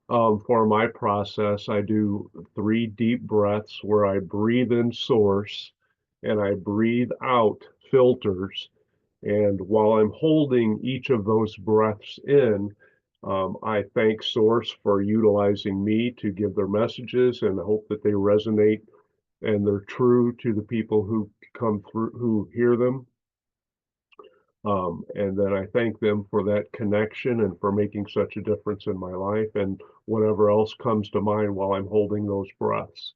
For my process, I do 3 deep breaths where I breathe in source and I breathe out filters. And while I'm holding each of those breaths in, I thank Source for utilizing me to give their messages and hope that they resonate and they're true to the people who come through, who hear them. And then I thank them for that connection and for making such a difference in my life and whatever else comes to mind while I'm holding those breaths.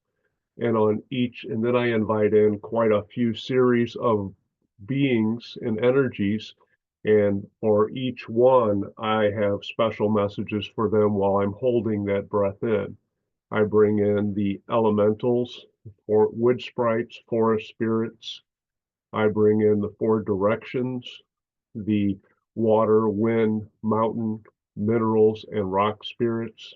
And on each, and then I invite in quite a few series of beings and energies. And for each one, I have special messages for them while I'm holding that breath in. I bring in the elementals, for wood sprites, forest spirits. I bring in the 4 directions, the water, wind, mountain, minerals, and rock spirits.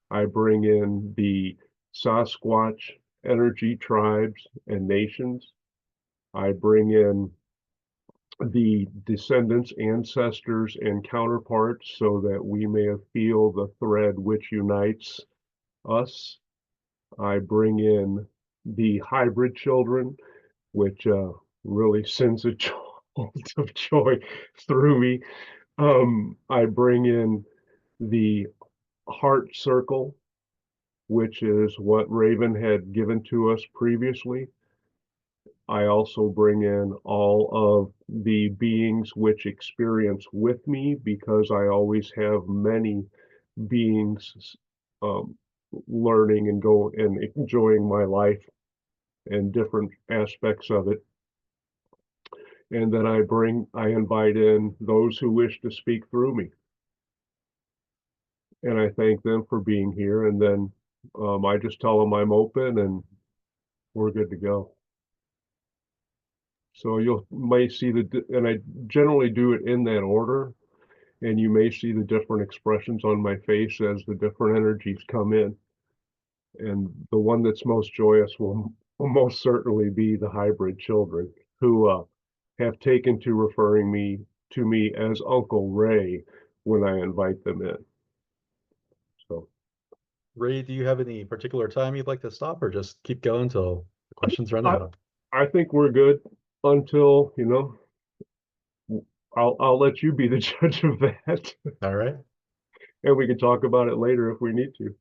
I bring in the Sasquatch energy tribes and nations. I bring in the descendants, ancestors, and counterparts so that we may feel the thread which unites us. I bring in the hybrid children, which really sends a jolt of joy through me. I bring in the heart circle, which is what Raven had given to us previously. I also bring in all of the beings which experience with me because I always have many beings um, learning and go and enjoying my life and different aspects of it. And then I invite in those who wish to speak through me. And I thank them for being here. And then I just tell them I'm open and we're good to go. So you may see and I generally do it in that order, and you may see the different expressions on my face as the different energies come in. And the one that's most joyous will most certainly be the hybrid children who have taken to referring to me as Uncle Ray when I invite them in. So Ray, do you have any particular time you'd like to stop or just keep going till the questions run I out? I think we're good until, I'll let you be the judge of that. All right. And we can talk about it later if we need to.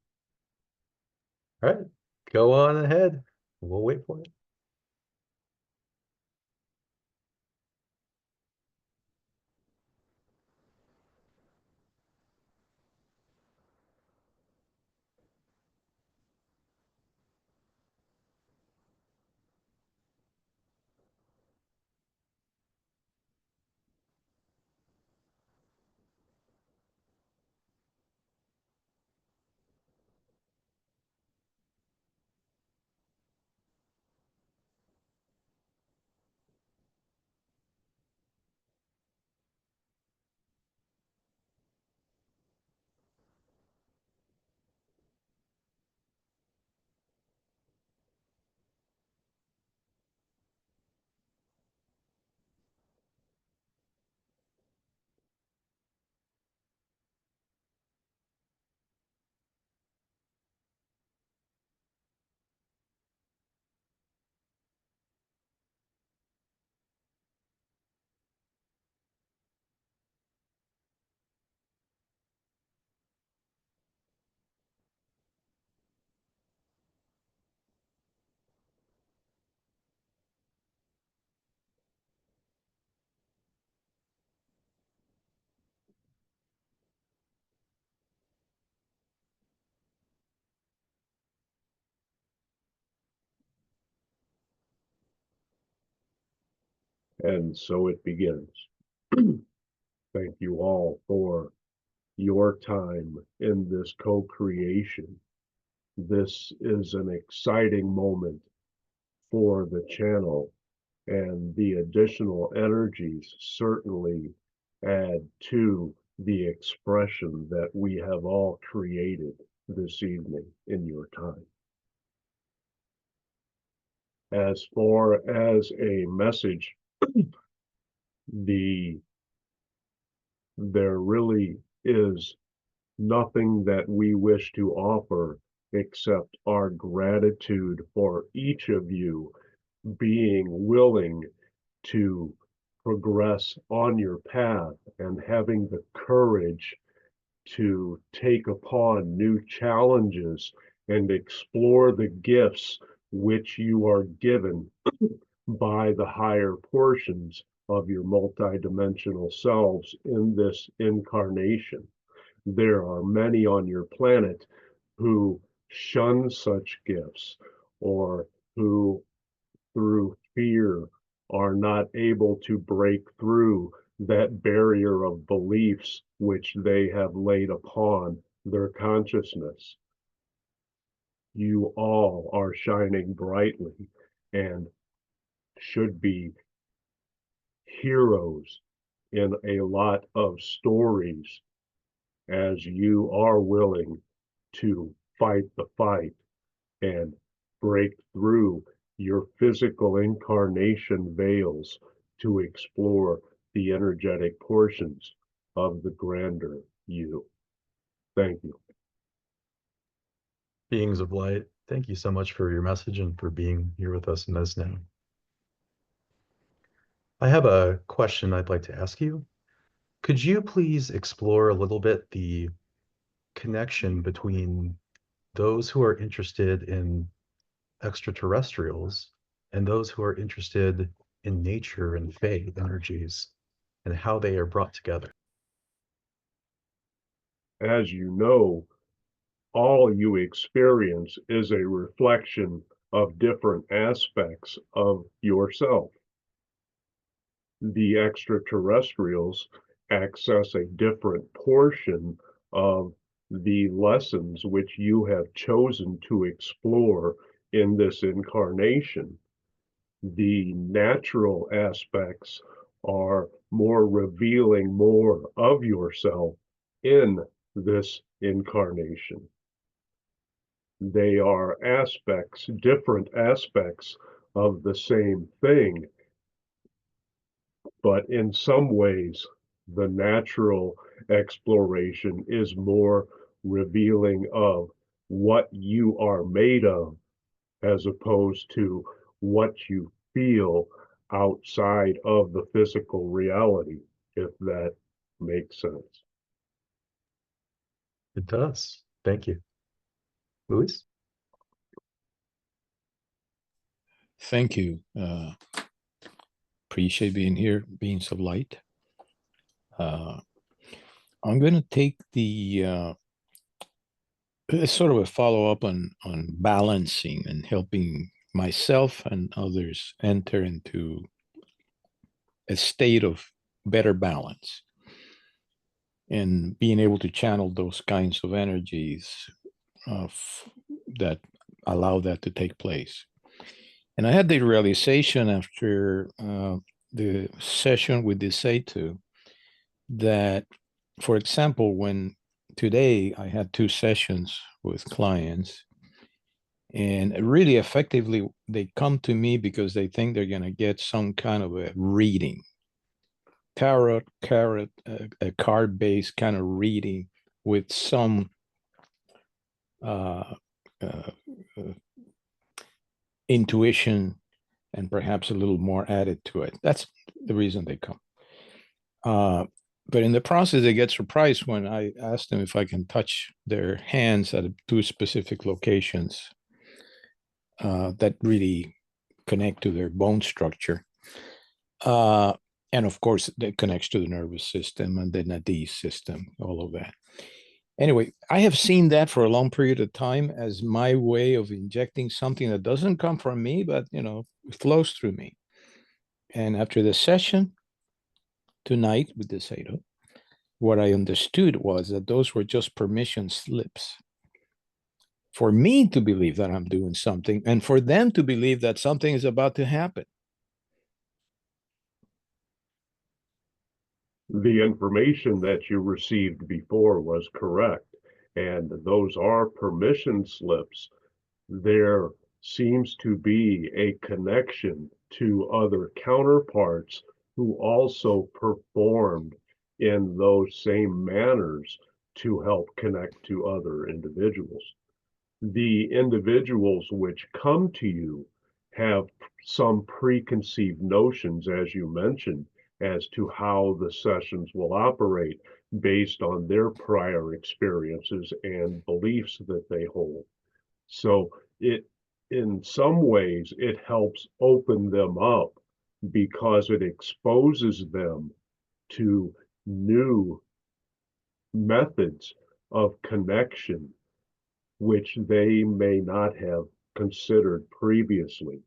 All right. Go on ahead. We'll wait for it. And so it begins. Thank you all for your time in this co creation. This is an exciting moment for the channel, and the additional energies certainly add to the expression that we have all created this evening in your time. As far as a message, the there really is nothing that we wish to offer except our gratitude for each of you being willing to progress on your path and having the courage to take upon new challenges and explore the gifts which you are given by the higher portions of your multidimensional selves in this incarnation. There are many on your planet who shun such gifts or who, through fear, are not able to break through that barrier of beliefs which they have laid upon their consciousness. You all are shining brightly and should be heroes in a lot of stories as you are willing to fight the fight and break through your physical incarnation veils to explore the energetic portions of the grander you. Thank you. Beings of light, thank you so much for your message and for being here with us in this now. I have a question I'd like to ask you. Could you please explore a little bit the connection between those who are interested in extraterrestrials and those who are interested in nature and fae energies and how they are brought together? As you know, all you experience is a reflection of different aspects of yourself. The extraterrestrials access a different portion of the lessons which you have chosen to explore in this incarnation. The natural aspects are more revealing more of yourself in this incarnation. They are aspects, different aspects of the same thing, but in some ways, the natural exploration is more revealing of what you are made of as opposed to what you feel outside of the physical reality, if that makes sense. It does. Thank you. Luis? Thank you. Appreciate being here, beings of light. I'm going to take the it's sort of a follow up on balancing and helping myself and others enter into a state of better balance and being able to channel those kinds of energies that allow that to take place. And I had the realization after the session with the Seitu that, for example, when today I had 2 sessions with clients, and really effectively, they come to me because they think they're going to get some kind of a reading, tarot, a card-based kind of reading with some intuition and perhaps a little more added to it. That's the reason they come. But in the process, they get surprised when I ask them if I can touch their hands at 2 specific locations that really connect to their bone structure. And of course, that connects to the nervous system and the Nadi system, all of that. Anyway, I have seen that for a long period of time as my way of injecting something that doesn't come from me, but, you know, it flows through me. And after the session tonight with the Seitu, what I understood was that those were just permission slips for me to believe that I'm doing something and for them to believe that something is about to happen. The information that you received before was correct, and those are permission slips. There seems to be a connection to other counterparts who also performed in those same manners to help connect to other individuals. The individuals which come to you have some preconceived notions, as you mentioned, as to how the sessions will operate based on their prior experiences and beliefs that they hold. So in some ways, it helps open them up because it exposes them to new methods of connection which they may not have considered previously.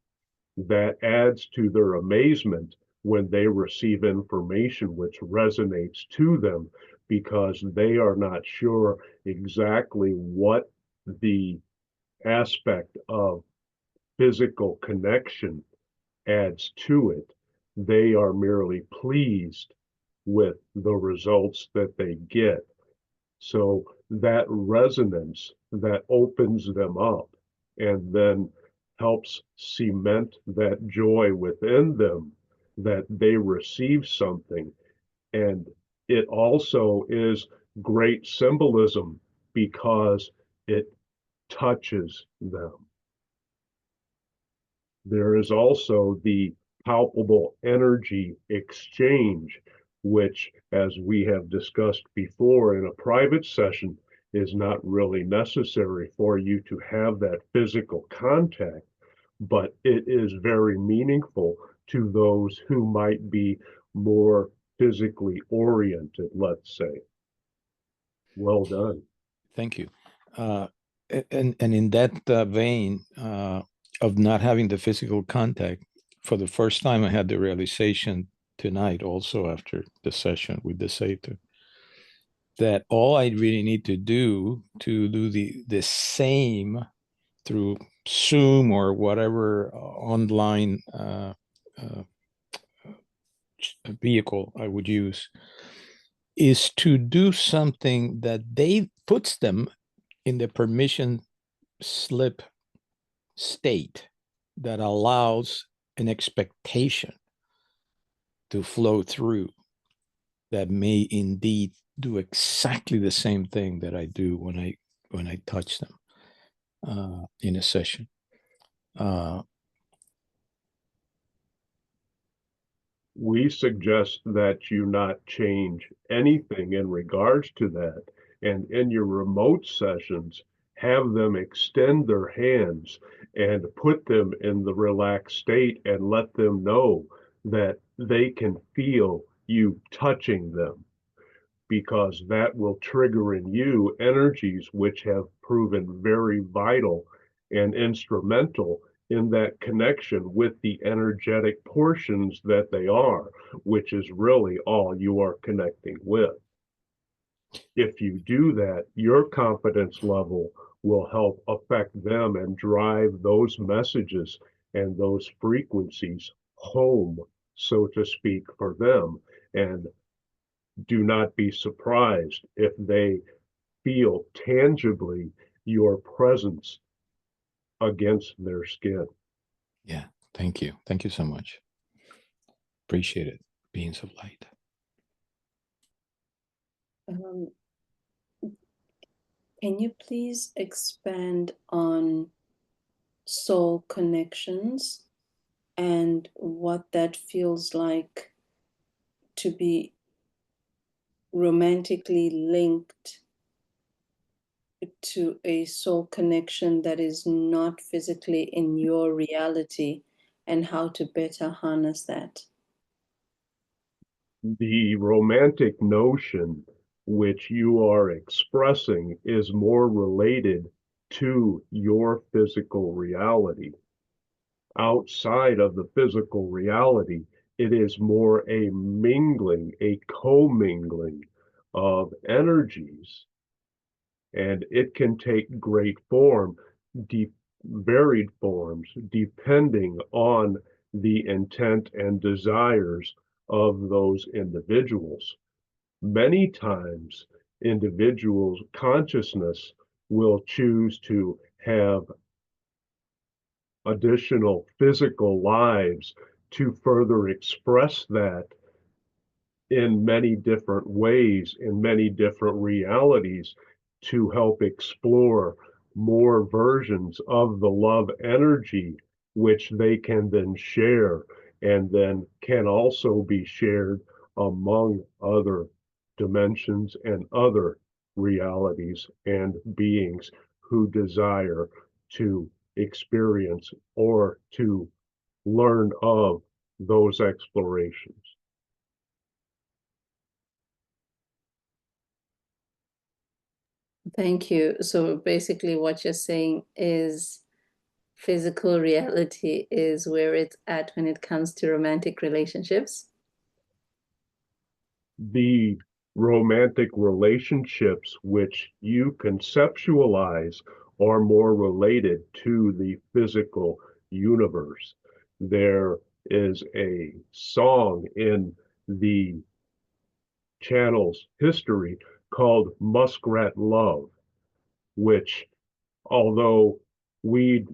That adds to their amazement when they receive information which resonates to them because they are not sure exactly what the aspect of physical connection adds to it. They are merely pleased with the results that they get. So that resonance that opens them up and then helps cement that joy within them that they receive something. And it also is great symbolism because it touches them. There is also the palpable energy exchange, which, as we have discussed before in a private session, is not really necessary for you to have that physical contact, but it is very meaningful to those who might be more physically oriented, let's say. Well done. Thank you. And in that vein of not having the physical contact, for the first time, I had the realization tonight, also after the session with the Satan, that all I really need to do the same through Zoom or whatever online vehicle I would use is to do something that they puts them in the permission slip state that allows an expectation to flow through that may indeed do exactly the same thing that I do when I touch them in a session. We suggest that you not change anything in regards to that. And in your remote sessions, have them extend their hands and put them in the relaxed state and let them know that they can feel you touching them because that will trigger in you energies which have proven very vital and instrumental in that connection with the energetic portions that they are, which is really all you are connecting with. If you do that, your confidence level will help affect them and drive those messages and those frequencies home, so to speak, for them. And do not be surprised if they feel tangibly your presence against their skin. Yeah, thank you. Thank you so much. Appreciate it. Beings of light. Can you please expand on soul connections and what that feels like to be romantically linked to a soul connection that is not physically in your reality, and how to better harness that? The romantic notion which you are expressing is more related to your physical reality. Outside of the physical reality, it is more a mingling, a commingling of energies. And it can take great form, varied forms, depending on the intent and desires of those individuals. Many times, individuals' consciousness will choose to have additional physical lives to further express that in many different ways, in many different realities, to help explore more versions of the love energy, which they can then share and then can also be shared among other dimensions and other realities and beings who desire to experience or to learn of those explorations. Thank you. So basically what you're saying is physical reality is where it's at when it comes to romantic relationships. The romantic relationships which you conceptualize are more related to the physical universe. There is a song in the channel's history called Muskrat Love, which, although we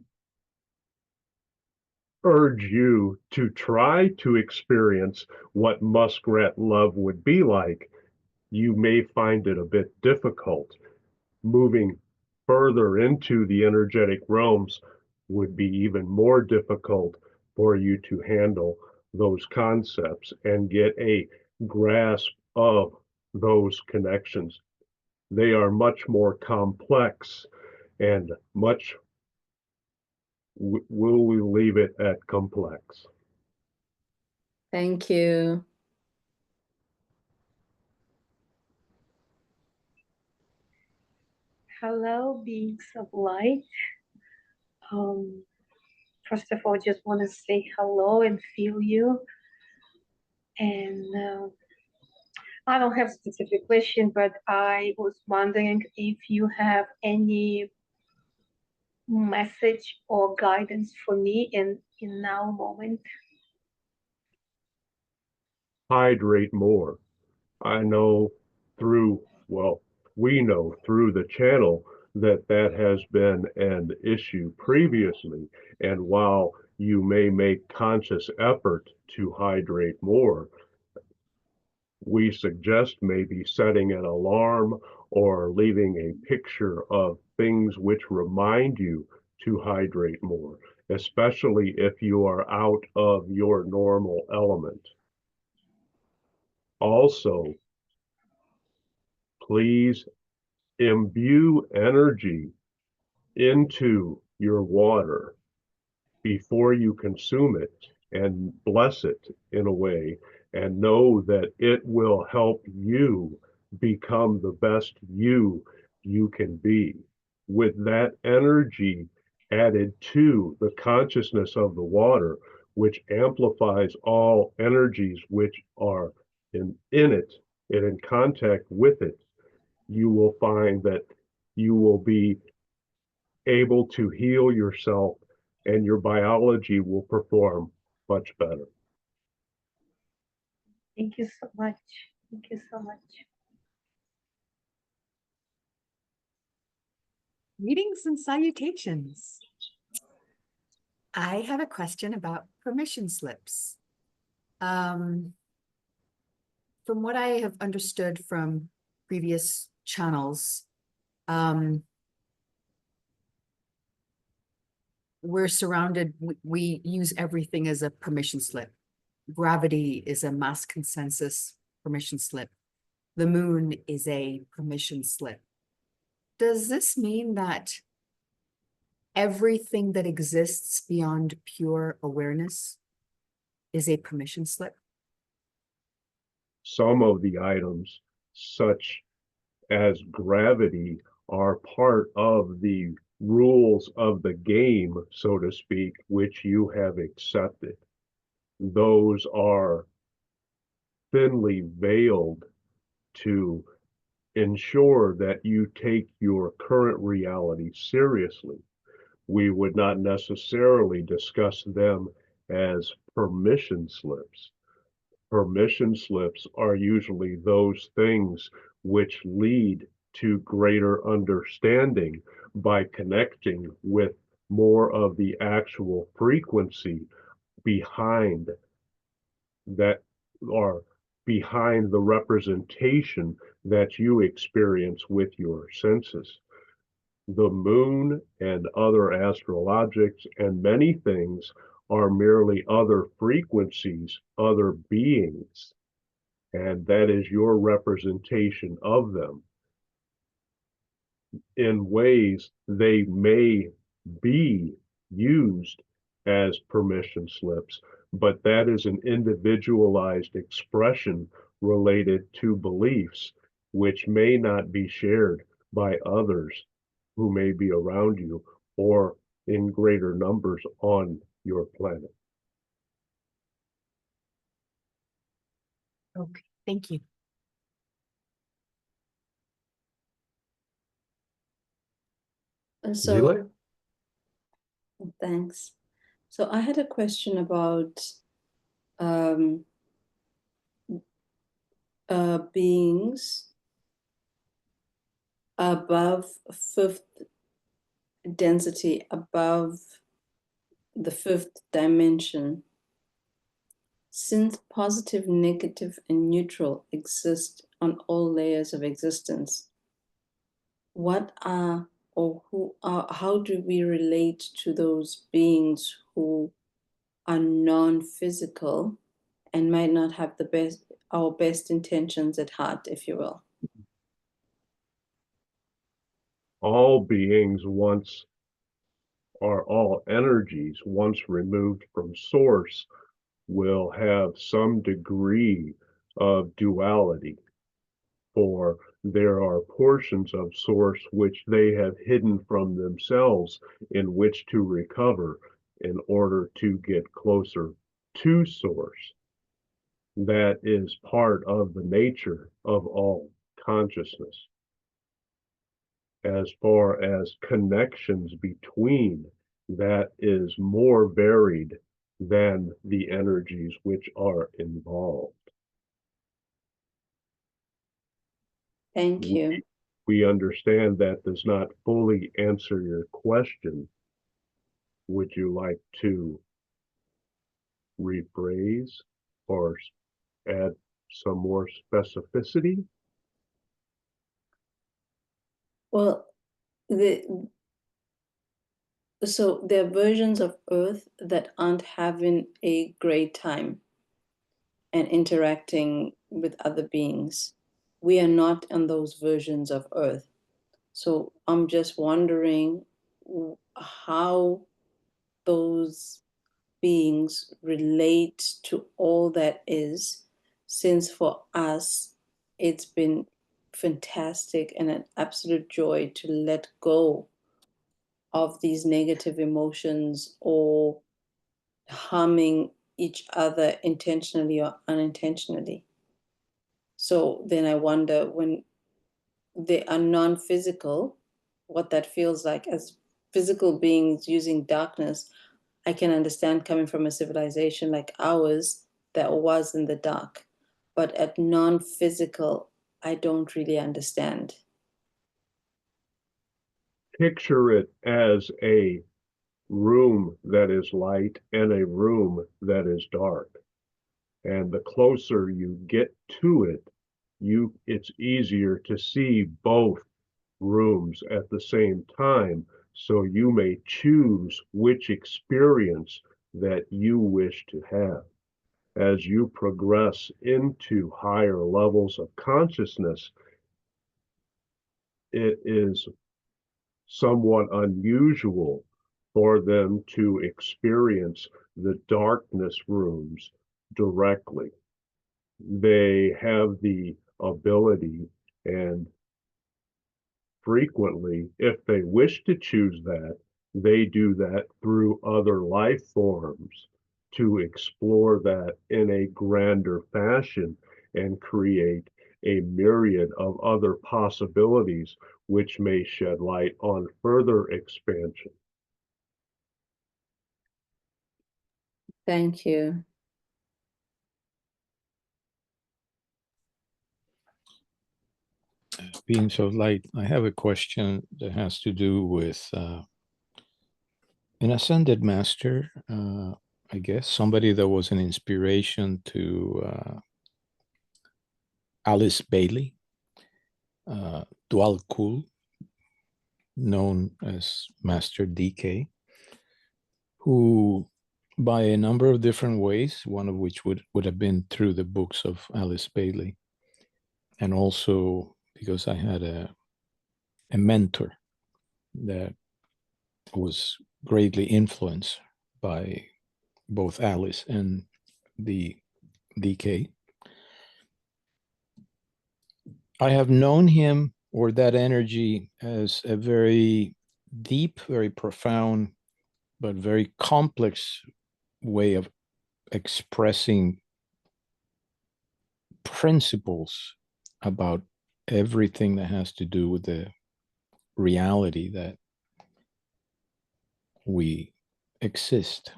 urge you to try to experience what muskrat love would be like, you may find it a bit difficult. Moving further into the energetic realms would be even more difficult for you to handle those concepts and get a grasp of those connections. They are much more complex and much, will we leave it at complex? Thank you. Hello, beings of light. First of all, just want to say hello and feel you. And I don't have a specific question, but I was wondering if you have any message or guidance for me in now moment. Hydrate more. I know through, well, we know through the channel that that has been an issue previously. And while you may make conscious effort to hydrate more, we suggest maybe setting an alarm or leaving a picture of things which remind you to hydrate more, especially if you are out of your normal element. Also, please imbue energy into your water before you consume it and bless it in a way, and know that it will help you become the best you can be. With that energy added to the consciousness of the water, which amplifies all energies which are in it and in contact with it, you will find that you will be able to heal yourself and your biology will perform much better. Thank you so much. Thank you so much. Greetings and salutations. I have a question about permission slips. From what I have understood from previous channels, we're surrounded, we use everything as a permission slip. Gravity is a mass consensus permission slip. The moon is a permission slip. Does this mean that everything that exists beyond pure awareness is a permission slip? Some of the items, such as gravity, are part of the rules of the game, so to speak, which you have accepted. Those are thinly veiled to ensure that you take your current reality seriously. We would not necessarily discuss them as permission slips. Permission slips are usually those things which lead to greater understanding by connecting with more of the actual frequency behind that, or behind the representation that you experience with your senses. The moon and other astral objects and many things are merely other frequencies, other beings, and that is your representation of them. In ways they may be used as permission slips, but that is an individualized expression related to beliefs which may not be shared by others who may be around you or in greater numbers on your planet. Okay, thank you. And Zile? so, thanks. So I had a question about beings above fifth density, above the fifth dimension. Since positive, negative, and neutral exist on all layers of existence, what are or who are, how do we relate to those beings who are non-physical and might not have our best intentions at heart, if you will? All beings once, or all energies once removed from source, will have some degree of duality, for there are portions of source which they have hidden from themselves in which to recover in order to get closer to source. That is part of the nature of all consciousness. As far as connections between, that is more varied than the energies which are involved. Thank you. We understand that does not fully answer your question. Would you like to rephrase or add some more specificity? Well, so there are versions of Earth that aren't having a great time and interacting with other beings. We are not on those versions of Earth. So I'm just wondering how those beings relate to all that is, since for us, it's been fantastic and an absolute joy to let go of these negative emotions or harming each other intentionally or unintentionally. So then I wonder, when they are non-physical, what that feels like. As physical beings using darkness, I can understand coming from a civilization like ours that was in the dark. But at non-physical, I don't really understand. Picture it as a room that is light and a room that is dark. And the closer you get to it, it's easier to see both rooms at the same time, so you may choose which experience that you wish to have. As you progress into higher levels of consciousness, it is somewhat unusual for them to experience the darkness rooms directly. They have the ability, and frequently, if they wish to choose that, they do that through other life forms to explore that in a grander fashion and create a myriad of other possibilities which may shed light on further expansion. Thank you. Beings of light, I have a question that has to do with an ascended master, I guess, somebody that was an inspiration to Alice Bailey, Djwal Khul, known as Master DK, who by a number of different ways, one of which would have been through the books of Alice Bailey, and also because I had a mentor that was greatly influenced by both Alice and the DK. I have known him, or that energy, as a very deep, very profound, but very complex way of expressing principles about everything that has to do with the reality that we exist.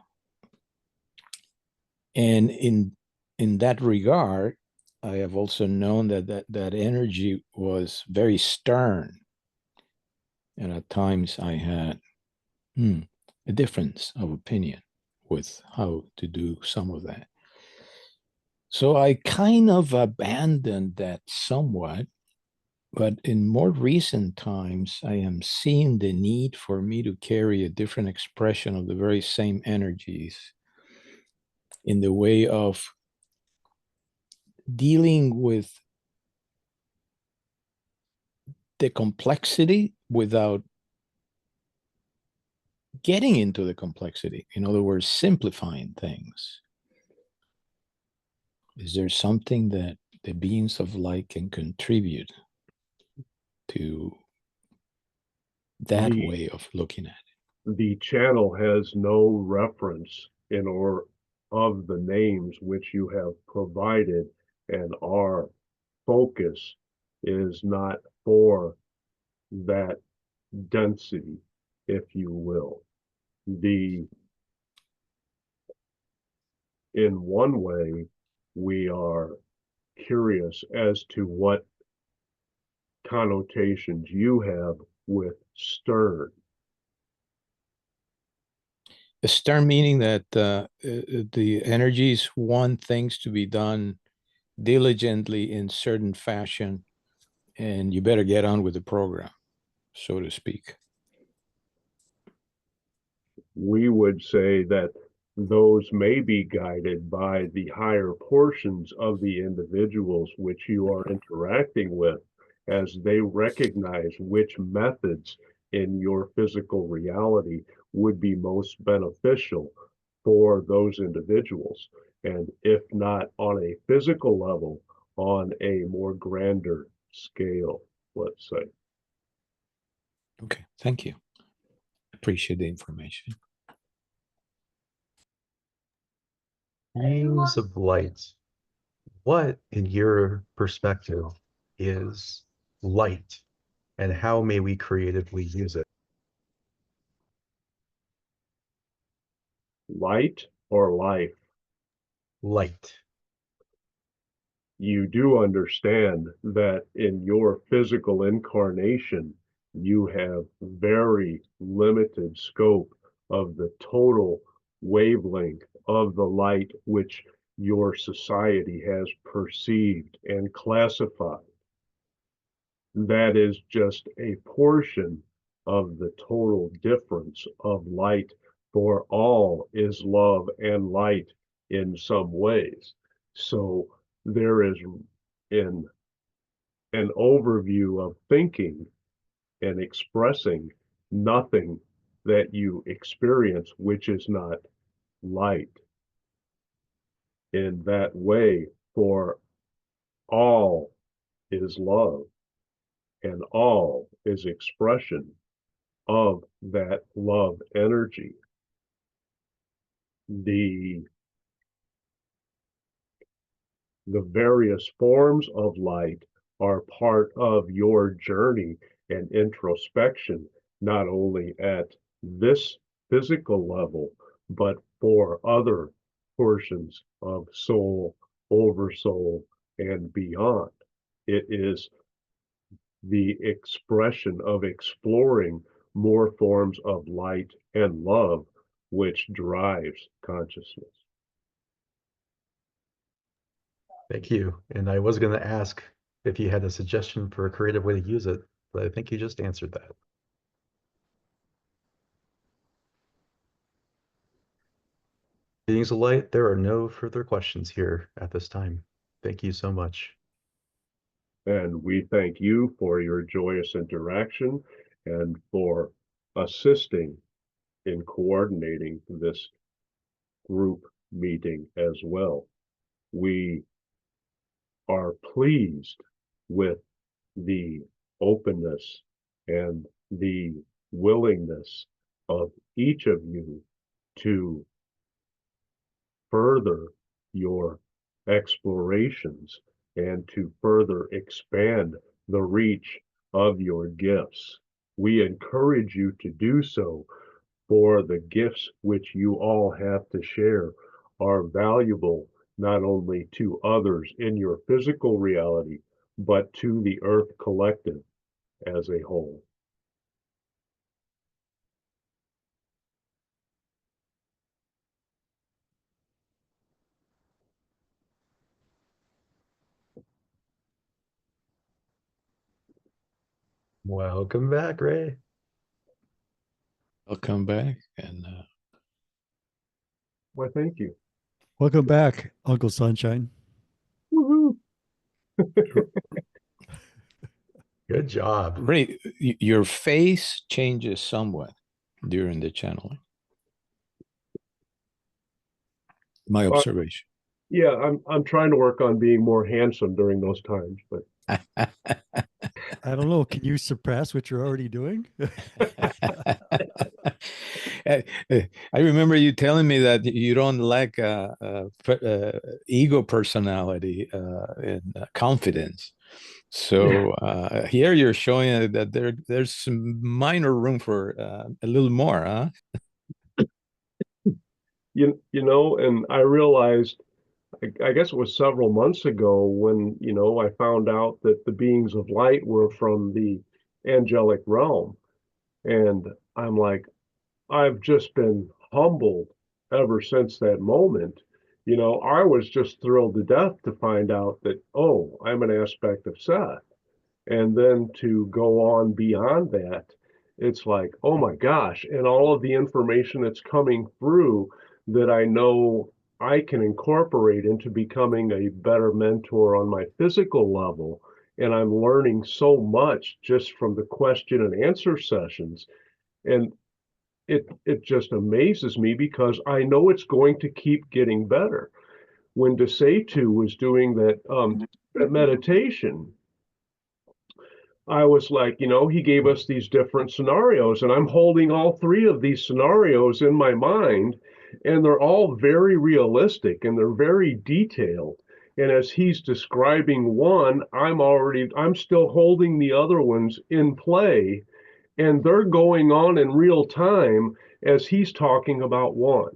And in that regard, I have also known that energy was very stern. And at times I had a difference of opinion with how to do some of that. So I kind of abandoned that somewhat, but in more recent times, I am seeing the need for me to carry a different expression of the very same energies in the way of dealing with the complexity without getting into the complexity. In other words, simplifying things. Is there something that the beings of light can contribute to that way of looking at it? The channel has no reference in or of the names which you have provided, and our focus is not for that density, if you will. In one way, we are curious as to what connotations you have with stern. A stern meaning that the energies want things to be done diligently in certain fashion, and you better get on with the program, so to speak. We would say that those may be guided by the higher portions of the individuals which you are interacting with, as they recognize which methods in your physical reality would be most beneficial for those individuals. And if not on a physical level, on a more grander scale, let's say. Okay, thank you. Appreciate the information. Beings of light, what, in your perspective, is light, and how may we creatively use it? Light or life? Light. You do understand that in your physical incarnation, you have very limited scope of the total wavelength of the light which your society has perceived and classified. That is just a portion of the total difference of light, for all is love and light in some ways. So there is in an overview of thinking and expressing nothing that you experience which is not light. In that way, for all is love, and all is expression of that love energy. The various forms of light are part of your journey and introspection, not only at this physical level, but for other portions of soul, oversoul, and beyond. It is the expression of exploring more forms of light and love which drives consciousness. Thank you. And I was going to ask if you had a suggestion for a creative way to use it, but I think you just answered that. Beings of Light, there are no further questions here at this time. Thank you so much. And we thank you for your joyous interaction and for assisting in coordinating this group meeting as well. We are pleased with the openness and the willingness of each of you to further your explorations and to further expand the reach of your gifts. We encourage you to do so, for the gifts which you all have to share are valuable not only to others in your physical reality, but to the Earth collective as a whole. Welcome back, Ray. I'll come back and Why, thank you. Welcome back, Uncle Sunshine. Woohoo! Good job. Ray, your face changes somewhat during the channeling. My observation. Yeah, I'm trying to work on being more handsome during those times, but I don't know. Can you surpass what you're already doing? I remember you telling me that you don't like ego personality and confidence. So here you're showing that there's some minor room for a little more, huh? you know, and I realized, I guess it was several months ago when, I found out that the beings of light were from the angelic realm. And I'm like, I've just been humbled ever since that moment. I was just thrilled to death to find out that, oh, I'm an aspect of Seth. And then to go on beyond that, it's like, oh my gosh, and all of the information that's coming through that I know I can incorporate into becoming a better mentor on my physical level. And I'm learning so much just from the question and answer sessions. And it just amazes me because I know it's going to keep getting better. When Desatu was doing that meditation, I was like, he gave us these different scenarios, and I'm holding all three of these scenarios in my mind, and they're all very realistic and they're very detailed. And as he's describing one, I'm still holding the other ones in play, and they're going on in real time as he's talking about one.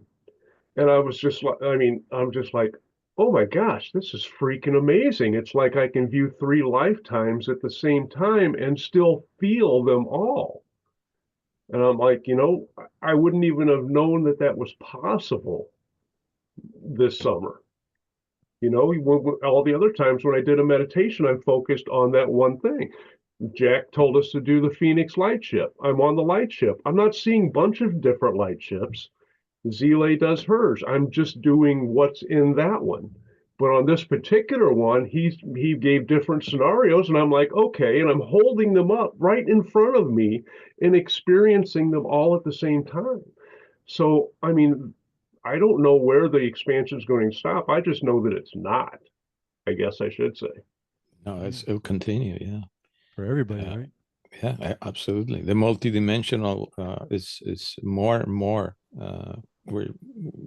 And I was just like, I'm just like, oh my gosh, this is freaking amazing. It's like I can view three lifetimes at the same time and still feel them all. And I'm like, I wouldn't even have known that that was possible this summer. All the other times when I did a meditation, I'm focused on that one thing. Jack told us to do the Phoenix light ship. I'm on the light ship. I'm not seeing a bunch of different light ships. Zile does hers. I'm just doing what's in that one. But on this particular one, he gave different scenarios, and I'm like, okay, and I'm holding them up right in front of me and experiencing them all at the same time. So, I don't know where the expansion is going to stop. I just know that it's not, I guess I should say. No, it'll continue, yeah. For everybody, Yeah. right? Yeah, absolutely. The multidimensional is more and more. We're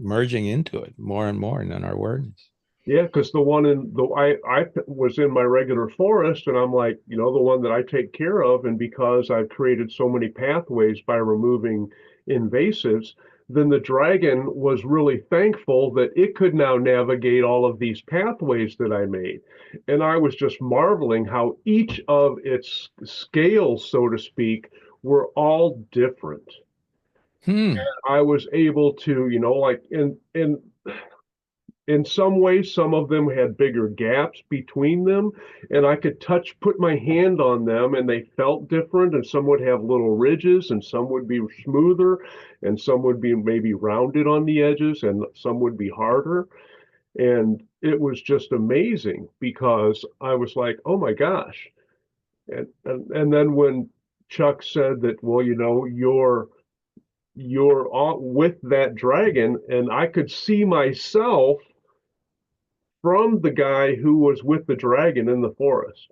merging into it more and more in our awareness. Yeah, because the one I was in my regular forest, and I'm like, the one that I take care of, and because I've created so many pathways by removing invasives, then the dragon was really thankful that it could now navigate all of these pathways that I made. And I was just marveling how each of its scales, so to speak, were all different. I was able to, like in in some ways, some of them had bigger gaps between them, and I could put my hand on them, and they felt different. And some would have little ridges, and some would be smoother, and some would be maybe rounded on the edges, and some would be harder. And it was just amazing because I was like, oh my gosh. And then when Chuck said that, well, you're with that dragon, and I could see myself from the guy who was with the dragon in the forest.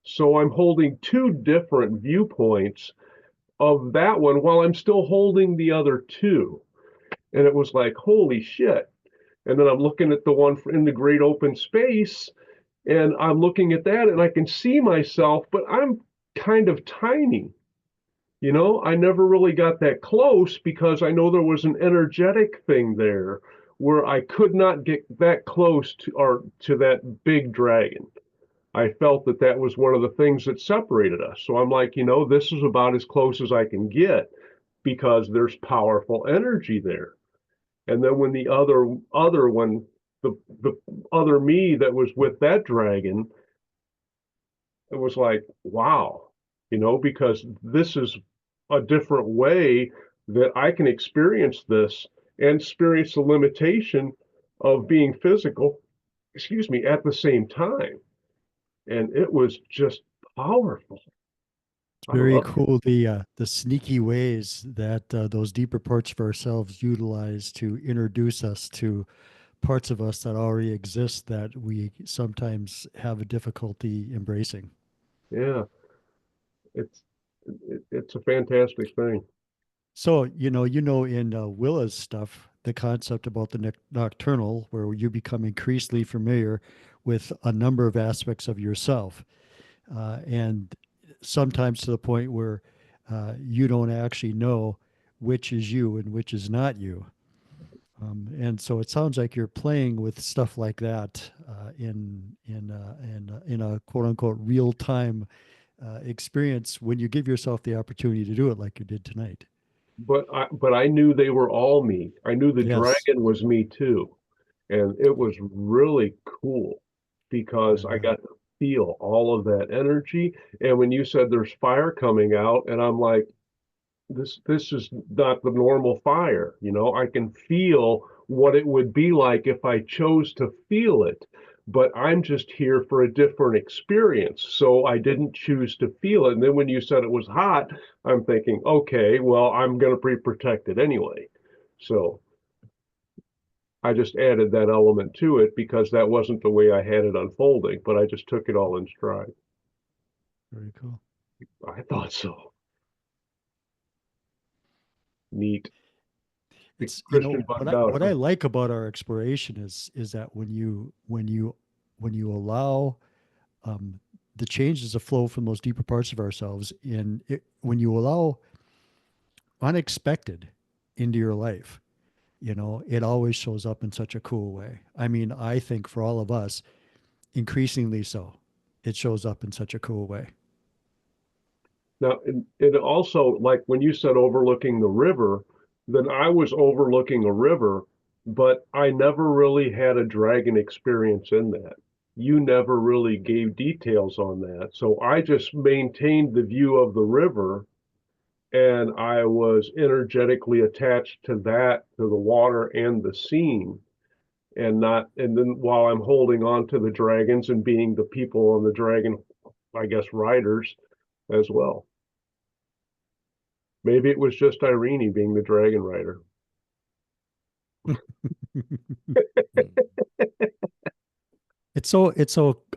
So I'm holding two different viewpoints of that one while I'm still holding the other two. And it was like, holy shit. And then I'm looking at the one in the great open space, and I'm looking at that, and I can see myself, but I'm kind of tiny. I never really got that close because I know there was an energetic thing there where I could not get that close to that big dragon. I felt that that was one of the things that separated us. So I'm like, this is about as close as I can get because there's powerful energy there. And then when the other one, the other me that was with that dragon, it was like, wow, because this is a different way that I can experience this and experience the limitation of being physical, excuse me, at the same time. And it was just powerful. Very cool. The sneaky ways that those deeper parts of ourselves utilize to introduce us to parts of us that already exist that we sometimes have a difficulty embracing. Yeah, it's it's a fantastic thing. So, in Willa's stuff, the concept about the nocturnal, where you become increasingly familiar with a number of aspects of yourself. And sometimes to the point where you don't actually know which is you and which is not you. And so it sounds like you're playing with stuff like that in a quote unquote real time experience when you give yourself the opportunity to do it, like you did tonight. But I knew they were all me. I knew the Yes. dragon was me too. And it was really cool because I got to feel all of that energy. And when you said there's fire coming out, and I'm like, this is not the normal fire. I can feel what it would be like if I chose to feel it, but I'm just here for a different experience. So I didn't choose to feel it. And then when you said it was hot, I'm thinking, okay, well, I'm going to be protected anyway. So I just added that element to it because that wasn't the way I had it unfolding, but I just took it all in stride. Very cool. I thought so. Neat. It's Christian what bugged out, what huh? I like about our exploration is that when you allow the changes to flow from those deeper parts of ourselves, when you allow unexpected into your life, it always shows up in such a cool way. I mean, I think for all of us, increasingly so, it shows up in such a cool way. Now, it also, like when you said overlooking the river, then I was overlooking a river, but I never really had a dragon experience in that. You never really gave details on that. So I just maintained the view of the river, and I was energetically attached to the water and the scene, and then while I'm holding on to the dragons and being the people on the dragon, I guess, riders as well. Maybe it was just Irene being the dragon rider. It's so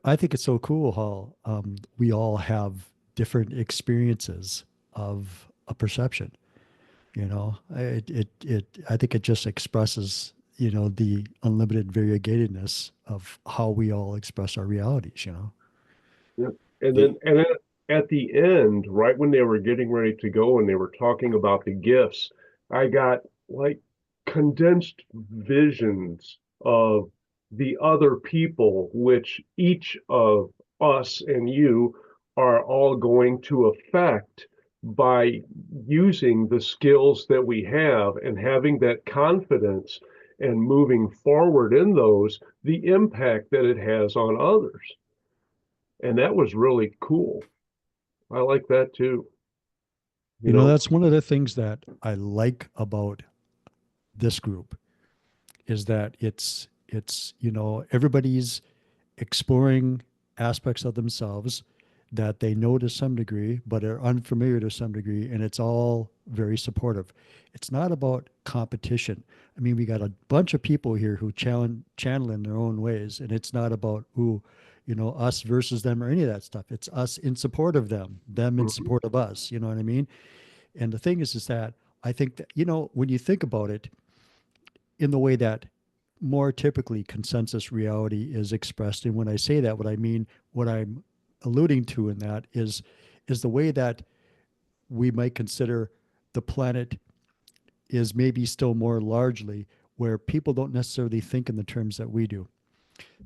I think it's so cool how we all have different experiences of a perception. I think it just expresses the unlimited variegatedness of how we all express our realities. Yeah. And The- then at the end, right when they were getting ready to go and they were talking about the gifts, I got like condensed visions of the other people, which each of us and you are all going to affect by using the skills that we have and having that confidence and moving forward in those, the impact that it has on others. And that was really cool. I like that too. You know, that's one of the things that I like about this group is that it's everybody's exploring aspects of themselves that they know to some degree but are unfamiliar to some degree, and it's all very supportive. It's not about competition. I mean, we got a bunch of people here who channel in their own ways, and it's not about us versus them or any of that stuff. It's us in support of them in support of us. You know what I mean? And the thing is that I think that, when you think about it in the way that more typically consensus reality is expressed, and when I say that, what I'm alluding to in that is the way that we might consider the planet is maybe still more largely where people don't necessarily think in the terms that we do.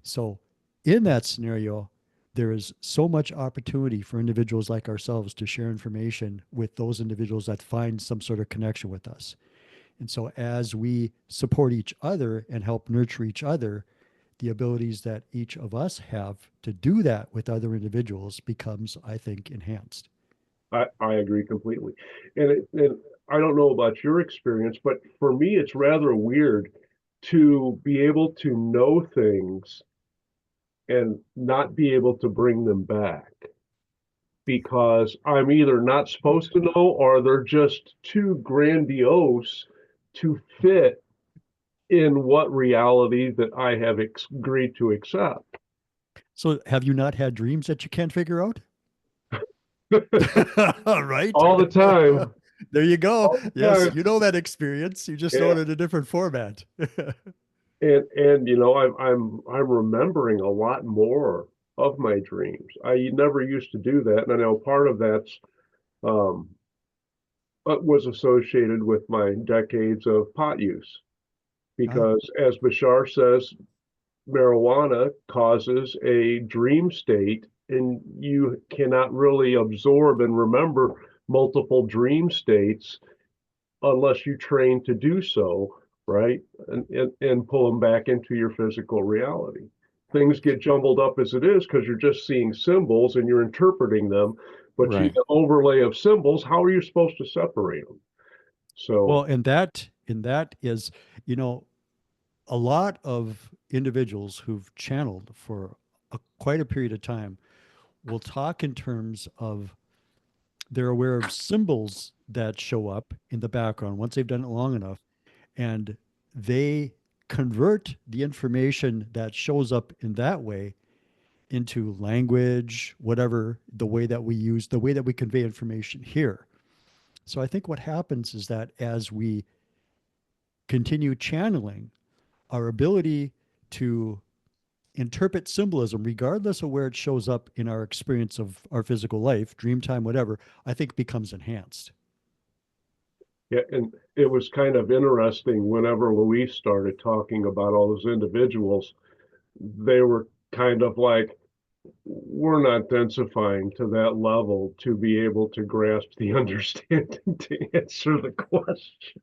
So in that scenario, there is so much opportunity for individuals like ourselves to share information with those individuals that find some sort of connection with us. And so as we support each other and help nurture each other, the abilities that each of us have to do that with other individuals becomes, I think, enhanced. I agree completely. And I don't know about your experience, but for me, it's rather weird to be able to know things and not be able to bring them back because I'm either not supposed to know or they're just too grandiose to fit in what reality that I have agreed to accept. So have you not had dreams that you can't figure out? Right? All the time. There you go. All the Yes, time. you know that experience. You just know it in a different format. And I'm remembering a lot more of my dreams. I never used to do that, and I know part of that's um, was associated with my decades of pot use, because as Bashar says, marijuana causes a dream state, and you cannot really absorb and remember multiple dream states unless you train to do so, right? And pull them back into your physical reality. Things get jumbled up as it is because you're just seeing symbols and you're interpreting them, but you Right. the overlay of symbols, how are you supposed to separate them? So Well, and that is, a lot of individuals who've channeled for quite a period of time will talk in terms of they're aware of symbols that show up in the background once they've done it long enough, and they convert the information that shows up in that way into language, whatever the way that we use, the way that we convey information here. So I think what happens is that as we continue channeling, our ability to interpret symbolism, regardless of where it shows up in our experience of our physical life, dream time, whatever, I think becomes enhanced. yeah, and it was kind of interesting whenever Luis started talking about all those individuals, they were kind of like, we're not densifying to that level to be able to grasp the understanding to answer the question.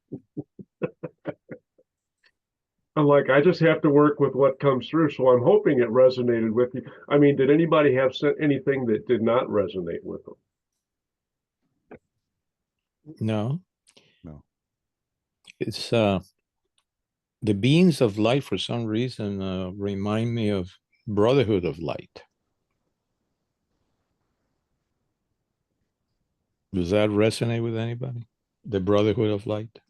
I'm like, I just have to work with what comes through. So I'm hoping it resonated with you. I mean, did anybody have anything that did not resonate with them? No. No. It's the beings of light for some reason remind me of Brotherhood of Light. Does that resonate with anybody? The Brotherhood of Light?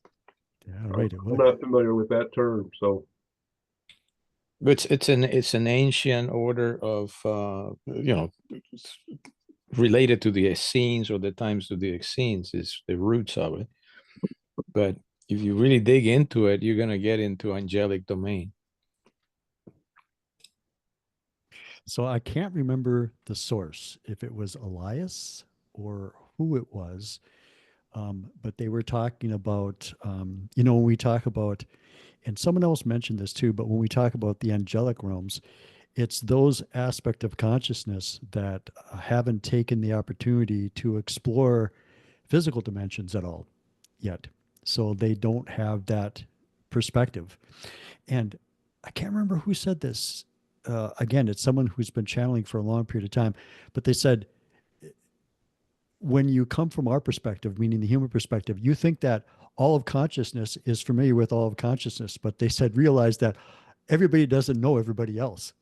Yeah, right. It I'm would. not familiar with that term, so But it's an ancient order of related to the Essenes, or the times of the Essenes is the roots of it. But if you really dig into it, you're gonna get into angelic domain. So I can't remember the source, if it was Elias or who it was, but they were talking about, when we talk about, and someone else mentioned this too, but when we talk about the angelic realms, it's those aspects of consciousness that haven't taken the opportunity to explore physical dimensions at all yet. So they don't have that perspective. And I can't remember who said this. Again, it's someone who's been channeling for a long period of time, but they said, when you come from our perspective, meaning the human perspective, you think that all of consciousness is familiar with all of consciousness, but they said, realize that everybody doesn't know everybody else.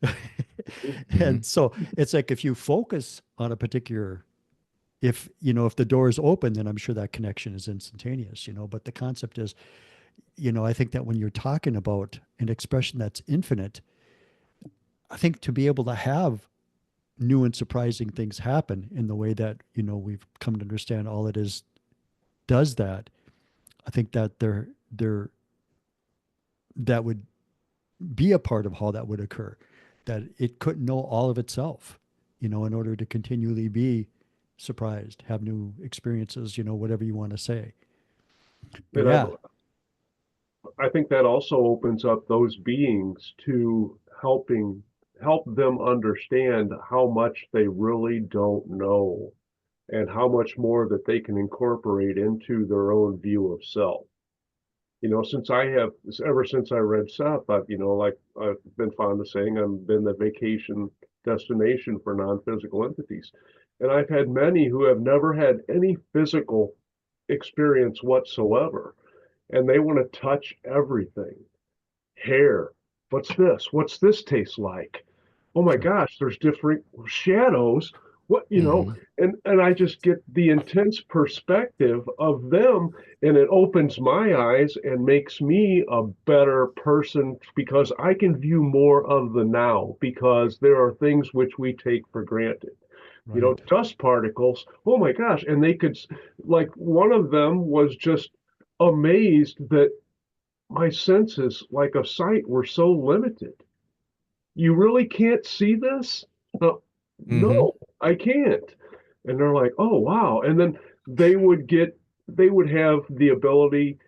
And so it's like, if you focus on a particular, if, if the door is open, then I'm sure that connection is instantaneous, but the concept is, I think that when you're talking about an expression that's infinite, I think to be able to have new and surprising things happen in the way that, we've come to understand all it is does that, I think that that would be a part of how that would occur, that it couldn't know all of itself, in order to continually be surprised, have new experiences, whatever you want to say. But And yeah, I think that also opens up those beings to help them understand how much they really don't know and how much more that they can incorporate into their own view of self. Ever since I read Seth, like I've been fond of saying, I've been the vacation destination for non-physical entities. And I've had many who have never had any physical experience whatsoever. And they want to touch everything. Hair. What's this? What's this taste like? Oh my gosh, there's different shadows. And I just get the intense perspective of them, and it opens my eyes and makes me a better person because I can view more of the now, because there are things which we take for granted. right. Dust particles. Oh my gosh. And they could, like, one of them was just amazed that my senses, like of sight, were so limited. You really can't see this? No, I can't. And they're like, oh, wow. And then they would have the ability,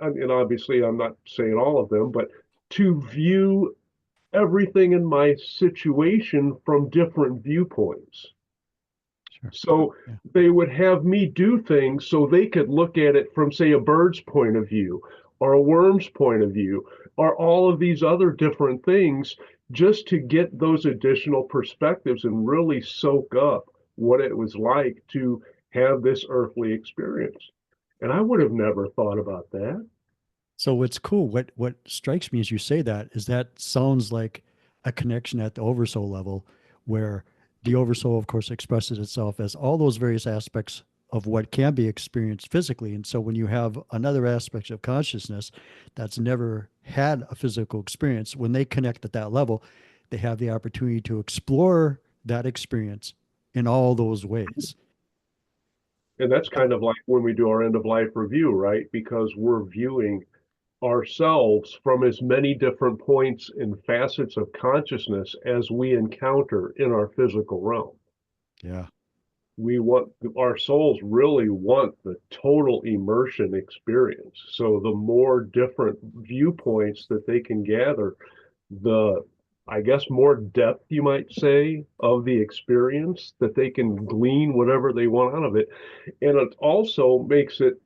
and obviously I'm not saying all of them, but to view everything in my situation from different viewpoints. Sure. So Yeah. they would have me do things so they could look at it from, say, a bird's point of view or a worm's point of view or all of these other different things, just to get those additional perspectives and really soak up what it was like to have this earthly experience. And I would have never thought about that. So what's cool, what strikes me as you say that is that sounds like a connection at the oversoul level, where the oversoul, of course, expresses itself as all those various aspects of what can be experienced physically. And so when you have another aspect of consciousness that's never had a physical experience, when they connect at that level, they have the opportunity to explore that experience in all those ways. And that's kind of like when we do our end of life review, right? Because we're viewing ourselves from as many different points and facets of consciousness as we encounter in our physical realm. Yeah. Our souls really want the total immersion experience. So the more different viewpoints that they can gather, I guess, more depth, you might say, of the experience, that they can glean whatever they want out of it. And it also makes it,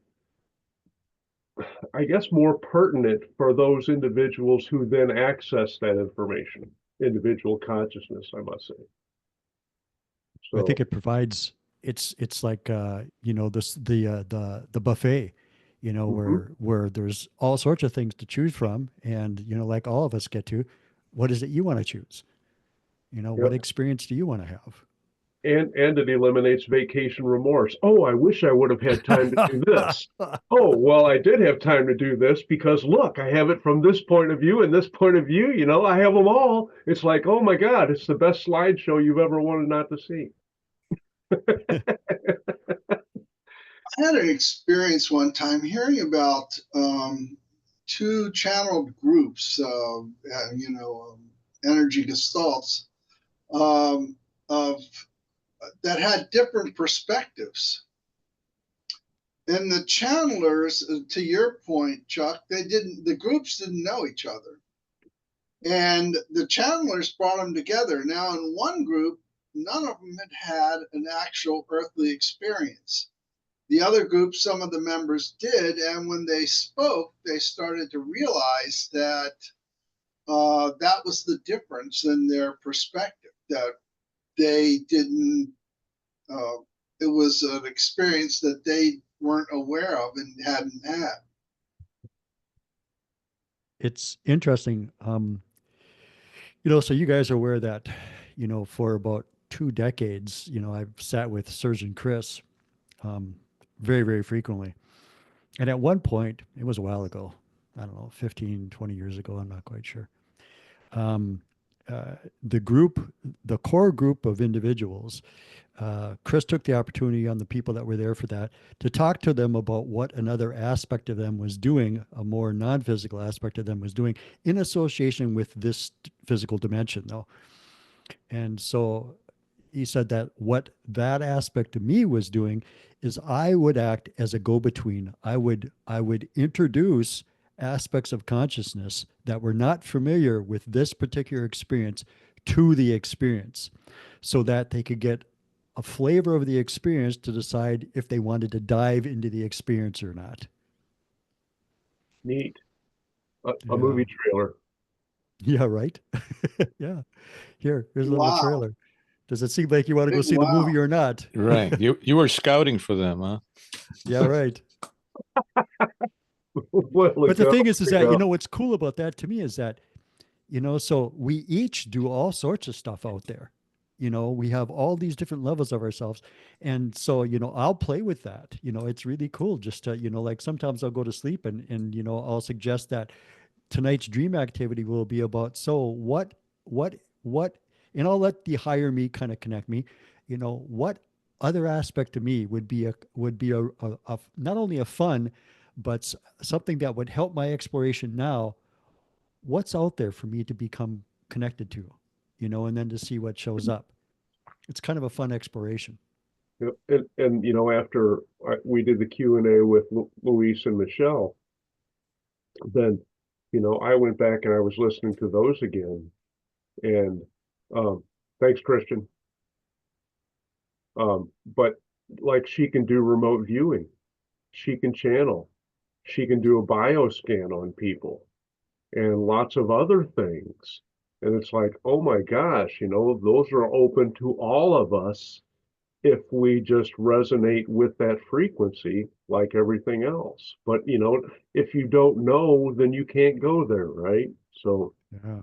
I guess, more pertinent for those individuals who then access that information, individual consciousness, I must say. I So, think it provides, it's like this the buffet, mhm. where there's all sorts of things to choose from, and like all of us get to, what is it you want to choose? What Yep. experience do you want to have? And it eliminates vacation remorse. Oh, I wish I would have had time to do this. Oh, well, I did have time to do this because look, I have it from this point of view and this point of view. I have them all. It's like, oh my God, it's the best slideshow you've ever wanted not to see. I had an experience one time hearing about two channeled groups, energy gestalts, um, of that had different perspectives. And the channelers, to your point, Chuck, the groups didn't know each other. And the channelers brought them together. Now, in one group, none of them had an actual earthly experience. The other group, some of the members did, and when they spoke, they started to realize that that was the difference in their perspective, that they didn't, it was an experience that they weren't aware of and hadn't had. It's interesting. So you guys are aware that, for about 2 decades, I've sat with Surgeon Chris very, very frequently. And at one point, it was a while ago, I don't know, 15, 20 years ago, I'm not quite sure. Um, the core group of individuals, Chris took the opportunity on the people that were there for that to talk to them about what another aspect of them was doing, a more non-physical aspect of them was doing in association with this physical dimension, though. And so he said that what that aspect of me was doing is I would act as a go-between. I would introduce aspects of consciousness that were not familiar with this particular experience to the experience so that they could get a flavor of the experience to decide if they wanted to dive into the experience or not. Neat. A Yeah. movie trailer. Yeah, right. Yeah. Here's a little Wow. trailer. Does it seem like you want to go see the Wow. movie or not? Right. You were scouting for them, huh? Yeah, right. Well, But the go, thing is that, go. what's cool about that to me is that, so we each do all sorts of stuff out there. We have all these different levels of ourselves. And so, I'll play with that. It's really cool just to, like sometimes I'll go to sleep and I'll suggest that tonight's dream activity will be about, so what, and I'll let the higher me kind of connect me, what other aspect of me would be a not only a fun, but something that would help my exploration now. What's out there for me to become connected to, and then to see what shows up. It's kind of a fun exploration. Yep. And after we did the Q&A with Luis and Michelle, then, I went back and I was listening to those again. And thanks, Christian. But like she can do remote viewing, she can channel, she can do a bioscan on people and lots of other things. And it's like, oh my gosh, those are open to all of us if we just resonate with that frequency like everything else. But, if you don't know, then you can't go there, right? So Yeah.